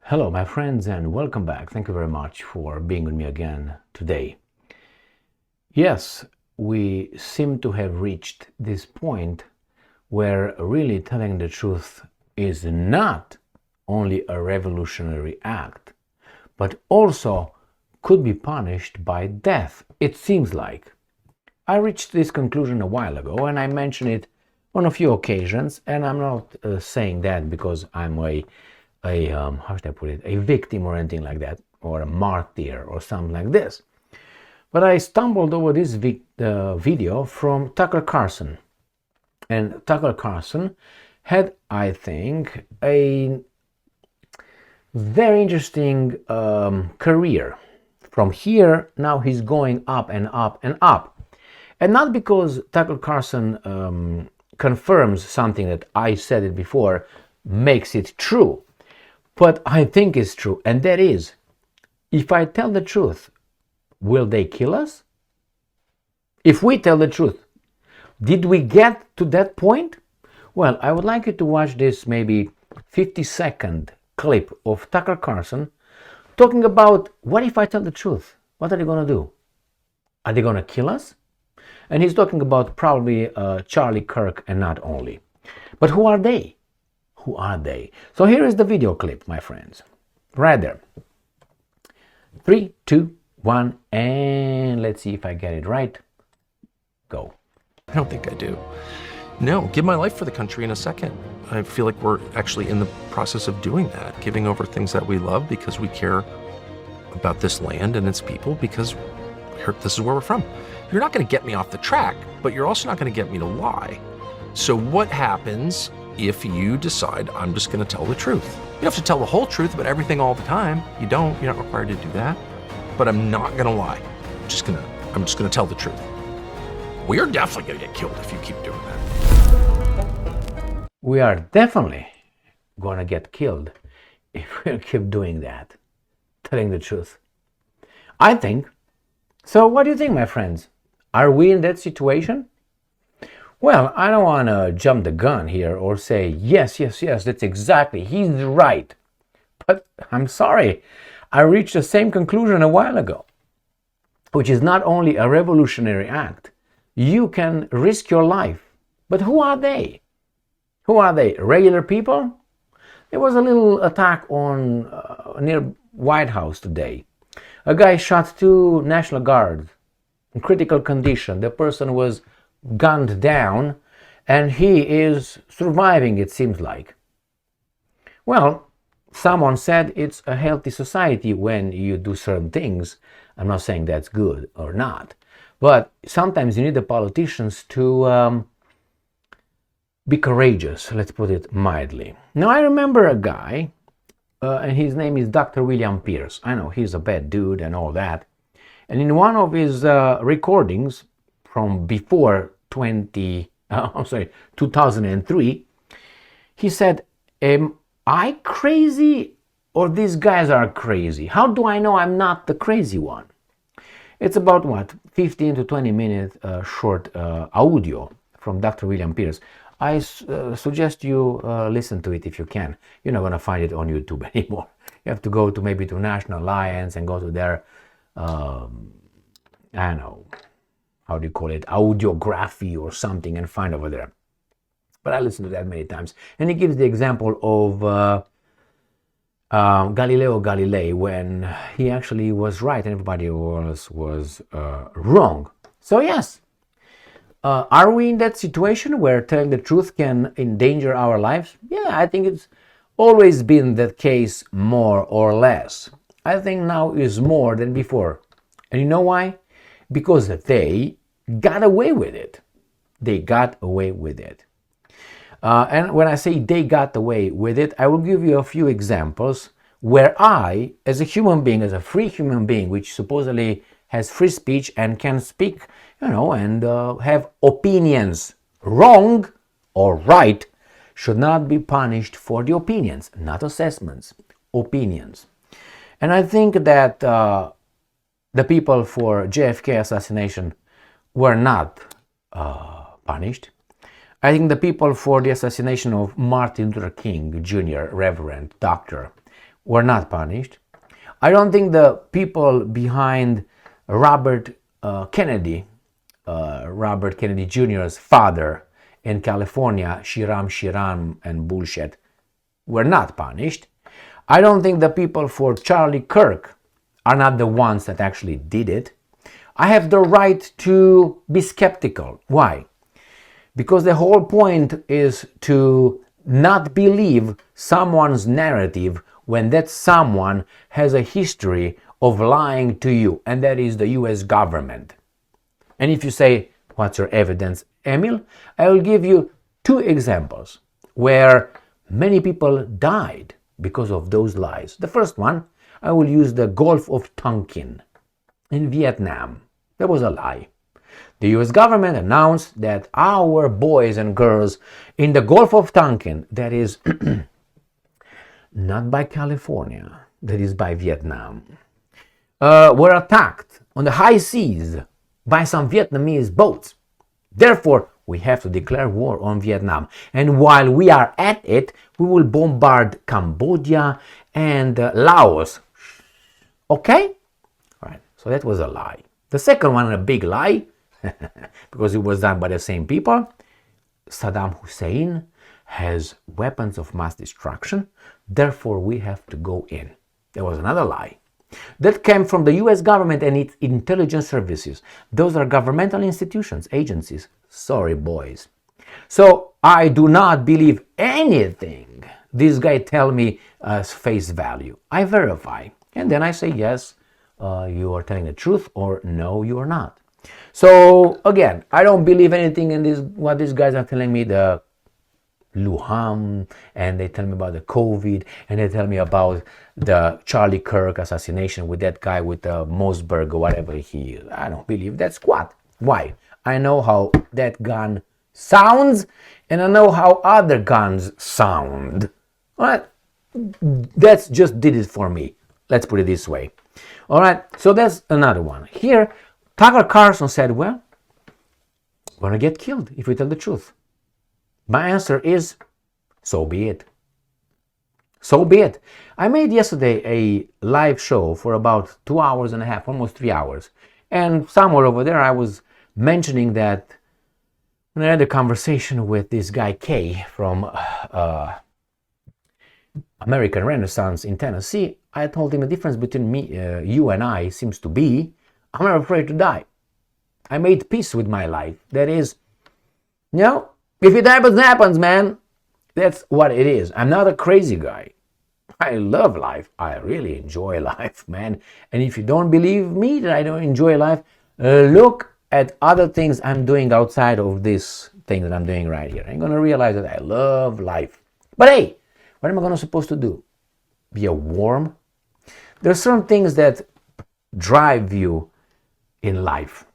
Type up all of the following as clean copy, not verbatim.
Hello, my friends, and welcome back. Thank you very much for being with me again today. Yes, we seem to have reached this point where really telling the truth is not only a revolutionary act, but also could be punished by death, it seems like. I reached this conclusion a while ago, and I mentioned it on a few occasions, and I'm not saying that because I'm how should I put it, a victim or anything like that, or a martyr or something like this. But I stumbled over this video from Tucker Carlson. And Tucker Carlson had, I think, a very interesting career. From here, now he's going up and up and up. And not because Tucker Carlson confirms something that I said it before, makes it true. But I think it's true, and that is, if I tell the truth, will they kill us? If we tell the truth, did we get to that point? Well, I would like you to watch this maybe 50-second clip of Tucker Carlson talking about, what if I tell the truth? What are they going to do? Are they going to kill us? And he's talking about probably Charlie Kirk and not only. But who are they? Who are they? So here is the video clip, my friends. Right there. 3, 2, 1, and let's see if I get it right. Go. I don't think I do. No, give my life for the country in a second. I feel like we're actually in the process of doing that, giving over things that we love because we care about this land and its people, because this is where we're from. You're not going to get me off the track, but you're also not going to get me to lie. So what happens if you decide I'm just going to tell the truth? You have to tell the whole truth about everything all the time. You don't. You're not required to do that. But I'm not going to lie. I'm just going to tell the truth. We are definitely going to get killed if you keep doing that. We are definitely going to get killed if we keep doing that, telling the truth. I think. So what do you think, my friends? Are we in that situation? Well, I don't want to jump the gun here or say, yes, that's exactly, he's right. But I'm sorry, I reached the same conclusion a while ago, which is not only a revolutionary act. You can risk your life. But who are they? Who are they? Regular people? There was a little attack on near White House today. A guy shot 2 National Guards in critical condition. The person was gunned down, and he is surviving, it seems like. Well, someone said it's a healthy society when you do certain things. I'm not saying that's good or not, but sometimes you need the politicians to be courageous, let's put it mildly. Now, I remember a guy, and his name is Dr. William Pierce. I know he's a bad dude and all that. And in one of his recordings from before 2003, he said, am I crazy or these guys are crazy? How do I know I'm not the crazy one? It's about, 15 to 20 minute short audio from Dr. William Pierce. I suggest you listen to it if you can. You're not going to find it on YouTube anymore. You have to go to maybe to National Alliance and go to their, I don't know, how do you call it, audiography or something, and find over there. But I listened to that many times. And he gives the example of Galileo Galilei, when he actually was right and everybody else was wrong. So yes, are we in that situation where telling the truth can endanger our lives? Yeah, I think it's always been that case, more or less. I think now is more than before. And you know why? Because they got away with it. They got away with it. And when I say they got away with it, I will give you a few examples where I, as a human being, as a free human being, which supposedly has free speech and can speak, and have opinions, wrong or right, should not be punished for the opinions, not assessments, opinions. And I think that the people for JFK assassination were not punished. I think the people for the assassination of Martin Luther King Jr., Reverend, Doctor, were not punished. I don't think the people behind Robert Kennedy Jr.'s father in California, Shiram and bullshit, were not punished. I don't think the people for Charlie Kirk are not the ones that actually did it. I have the right to be skeptical. Why? Because the whole point is to not believe someone's narrative when that someone has a history of lying to you, and that is the US government. And if you say, what's your evidence, Emil? I will give you 2 examples where many people died because of those lies. The first one, I will use the Gulf of Tonkin in Vietnam. There was a lie. The US government announced that our boys and girls in the Gulf of Tonkin, that is not by California, that is by Vietnam, were attacked on the high seas by some Vietnamese boats. Therefore, we have to declare war on Vietnam. And while we are at it, we will bombard Cambodia and Laos. Okay? All right, so that was a lie. The second one, a big lie, because it was done by the same people. Saddam Hussein has weapons of mass destruction, therefore we have to go in. There was another lie. That came from the US government and its intelligence services. Those are governmental institutions, agencies. Sorry, boys. So I do not believe anything this guy tell me as face value. I verify. And then I say, yes, you are telling the truth, or no, you are not. So again, I don't believe anything in this, what these guys are telling me, the Luhan, and they tell me about the COVID, and they tell me about the Charlie Kirk assassination with that guy with the Mossberg or whatever he is. I don't believe that squat. Why? I know how that gun sounds, and I know how other guns sound. All right, that's just did it for me. Let's put it this way. All right, so that's another one. Here, Tucker Carlson said, well, we're going to get killed if we tell the truth. My answer is, so be it. So be it. I made yesterday a live show for about 2 hours and a half, almost 3 hours. And somewhere over there I was mentioning that when I had a conversation with this guy Kay from American Renaissance in Tennessee, I told him the difference between me, you and I seems to be, I'm not afraid to die. I made peace with my life. That is, you know, if it happens, it happens, man. That's what it is. I'm not a crazy guy. I love life. I really enjoy life, man. And if you don't believe me that I don't enjoy life, look at other things I'm doing outside of this thing that I'm doing right here. I'm going to realize that I love life. But hey, what am I supposed to do? Be a worm? There are certain things that drive you in life.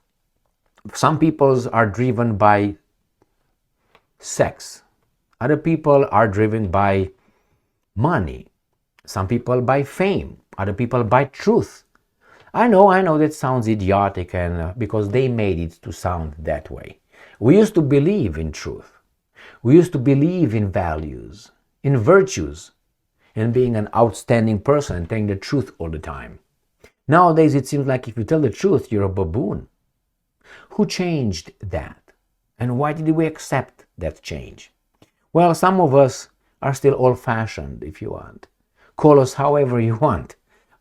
Some people are driven by sex. Other people are driven by money. Some people by fame. Other people by truth. I know that sounds idiotic, and because they made it to sound that way. We used to believe in truth. We used to believe in values, in virtues, in being an outstanding person and telling the truth all the time. Nowadays it seems like if you tell the truth, you're a baboon. Who changed that? And why did we accept that change? Well, some of us are still old-fashioned, if you want. Call us however you want.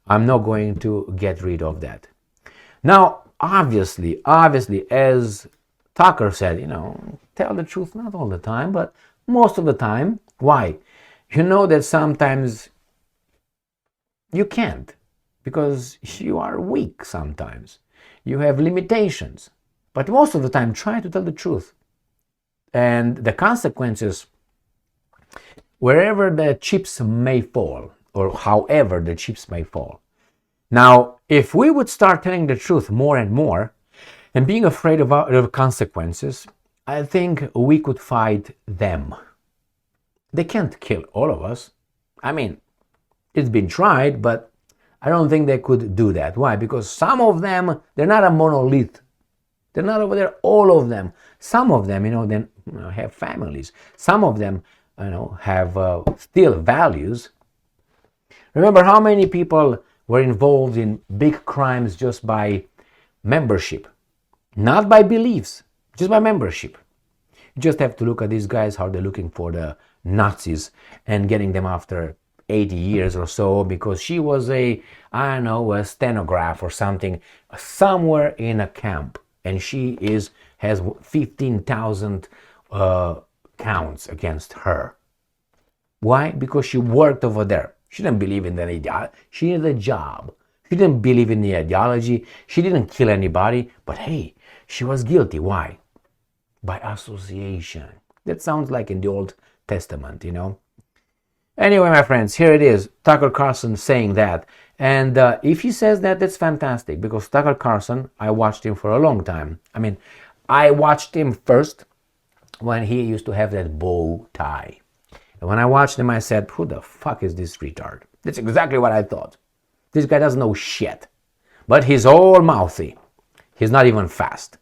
I'm not going to get rid of that. Now, obviously, as Tucker said, tell the truth not all the time, but most of the time. Why? You know that sometimes you can't, because you are weak sometimes. You have limitations. But most of the time, try to tell the truth. And the consequences, wherever the chips may fall, or however the chips may fall. Now, if we would start telling the truth more and more, and being afraid of consequences, I think we could fight them. They can't kill all of us. I mean, it's been tried, but I don't think they could do that. Why? Because some of them, they're not a monolith. They're not over there, all of them. Some of them, then have families. Some of them, have still values. Remember how many people were involved in big crimes just by membership, not by beliefs, just by membership. You just have to look at these guys, how they're looking for the Nazis and getting them after 80 years or so, because she was a stenograph or something somewhere in a camp, and she has 15,000 counts against her. Why? Because she worked over there. She didn't believe in the ideology. She needed a job. She didn't believe in the ideology. She didn't kill anybody. But hey, she was guilty. Why? By association. That sounds like in the Old Testament, you know. Anyway, my friends, here it is. Tucker Carlson saying that. And if he says that, that's fantastic. Because Tucker Carlson, I watched him for a long time. I mean, I watched him first when he used to have that bow tie. And when I watched him, I said, who the fuck is this retard? That's exactly what I thought. This guy doesn't know shit. But he's all mouthy. He's not even fast.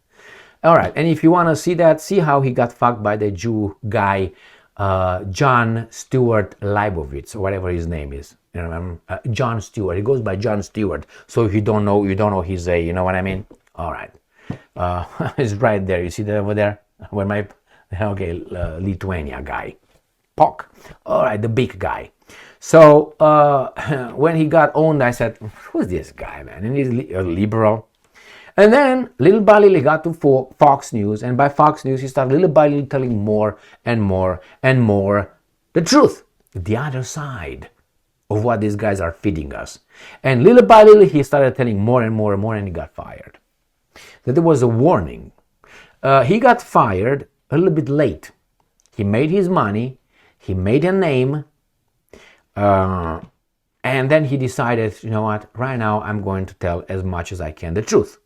All right, and if you want to see that, see how he got fucked by the Jew guy, John Stewart Leibowitz, or whatever his name is. You know, John Stewart. He goes by John Stewart. So if you don't know he's a, you know what I mean? All right. It's right there. You see that over there? Lithuania guy. POC. All right, the big guy. So when he got owned, I said, who's this guy, man? And he's a liberal. And then little by little he got to Fox News, and by Fox News he started little by little telling more and more and more the truth, the other side of what these guys are feeding us. And little by little he started telling more and more and more, and he got fired. That there was a warning. He got fired a little bit late. He made his money, he made a name, and then he decided, you know what, right now I'm going to tell as much as I can the truth.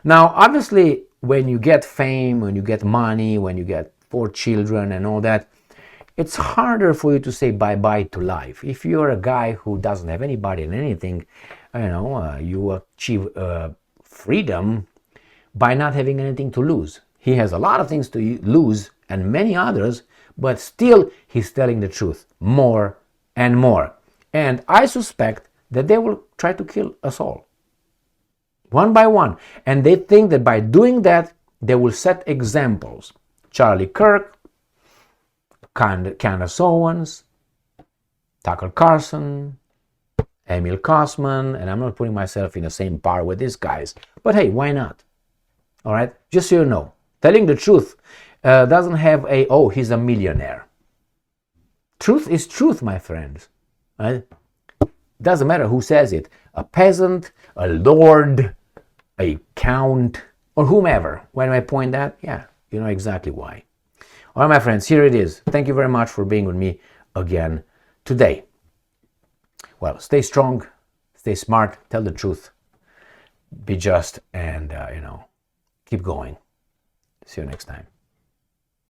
Now, obviously, when you get fame, when you get money, when you get 4 children and all that, it's harder for you to say bye-bye to life. If you're a guy who doesn't have anybody and anything, you know, you achieve freedom by not having anything to lose. He has a lot of things to lose and many others, but still he's telling the truth more and more. And I suspect that they will try to kill us all, one by one. And they think that by doing that, they will set examples. Charlie Kirk, Candace Owens, Tucker Carlson, Emil Kosman, and I'm not putting myself in the same par with these guys, but hey, why not? All right, just so you know, telling the truth doesn't have a, oh, he's a millionaire. Truth is truth, my friends. Right? Doesn't matter who says it, a peasant, a lord, a count, or whomever. When I point that, yeah, you know exactly why. All right, my friends, here it is. Thank you very much for being with me again today. Well, stay strong, stay smart, tell the truth, be just, and, you know, keep going. See you next time.